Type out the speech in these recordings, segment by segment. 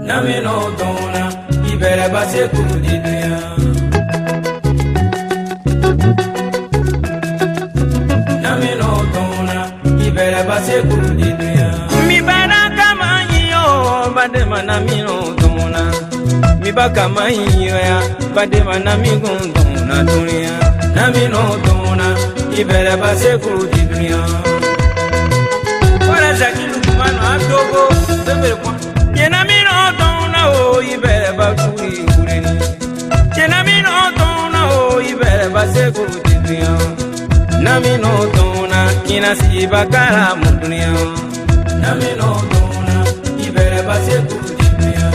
Namino dona ibere base kudiya. Namino dona ibere base kudiya. Mi bana kama yo bade manamino dona. Mi baka mayo ya bade manamigo dona dunia. Namino dona ibere base kudiya. Wala zakilu kumano adogo bebere kwa. Yenamino dona o ibere bakuri ureni. Yenamino dona o ibere base kudiya. Namino dona inasi bakara mundunia. Namino dona ibere base kudiya.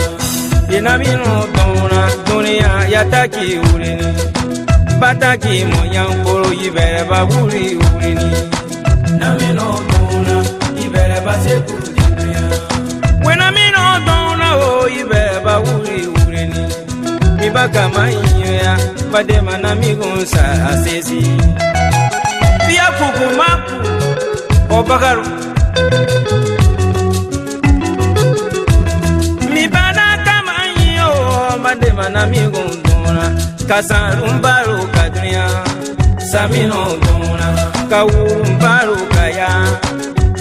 Yenamino dona dunia yataki ureni. Bataki moyankoro ibere bakuri ureni. Namino dona ibere base kudiya. Wenamino dona o ibere bakuri ureni. Mibaka maiya badema namigunsa asesi. Bia kukumaku obagaru. Mibana kama iyo badema namigundona. Kasarumbaru kadria samino dona. Kawurumbaru kaya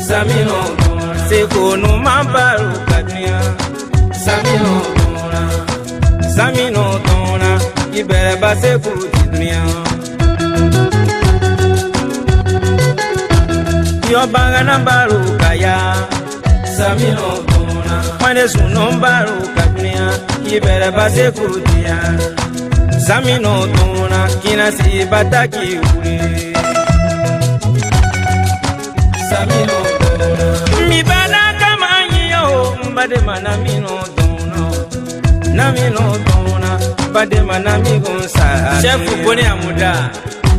samino dona. Sekono mambaru kadria samino dona. Samino dona ibere base kudiya. Yo bangana baruka ya samino dona. Mane suno baruka dunia ibere base kudiya. Samino dona kinasi bataki uri. Samino dona mi bana kama yo bade manamino dona. Namino dona bade manamigo sa. Chef boni amuda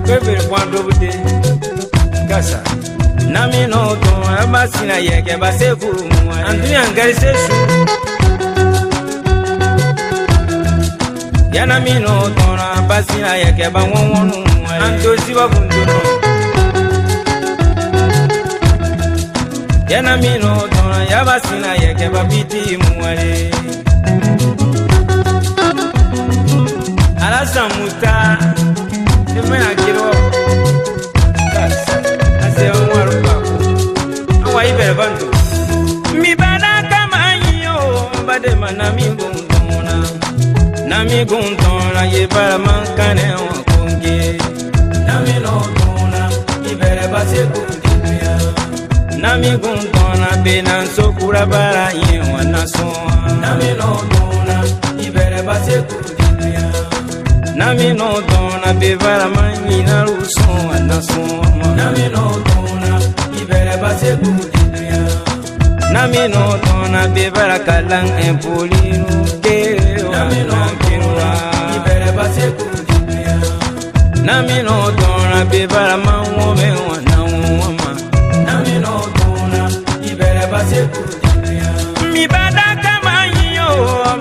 kwebere kwando bude kasa. Namino dona basina yeke baseku mwa. Antuya ngari sesu. Ya namino dona basina yeke banwonu mwa. Antozi babunduno. Ya namino dona ya basina yeke babiti mwale. Alasa muta eme akiro ase onwaru bako awa ibere bandu mi bana kama yo bade manami gundona nami gundona ye bara mankane onge nami no dona ibere base kudiya nami gundona benan sokura bara ye wanaso nami no dona ibere base kudiya. Namino dona bevara manina ruso anaso. Namino dona ibere base kudiya. Namino dona bevara kalang empolino ke. Namino dona ibere base kudiya. Namino dona bevara manwome wanawoma. Namino dona ibere base kudiya. Mi bada kama yo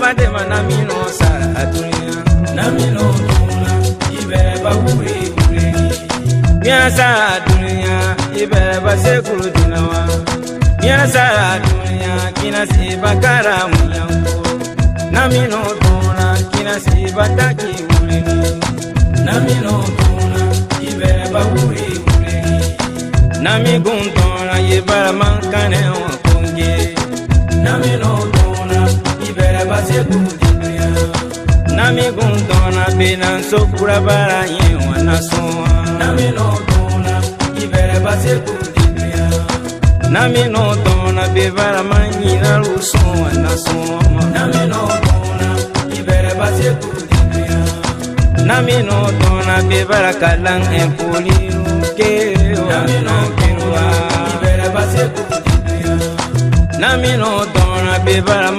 badema namino sara atunia. Namino dona ibere bakuri ureni. Miasa dunia ibere base kurudinawa. Miasa dunia kinasi bakara muyanko. Namino dona kinasi bataki ureni. Namino dona ibere bakuri ureni. Namigundona ibere mankane wakonge. Namino dona ibere base kurudinawa. Namigundona benan sokura bara ye wanaso. Namino dona ibere base kudiya. Namino dona bevara manina ruso wanaso. Namino dona ibere base kudiya. Namino dona bevara kalang empolino ke. Namino dona ibere base kudiya. Namino dona bevara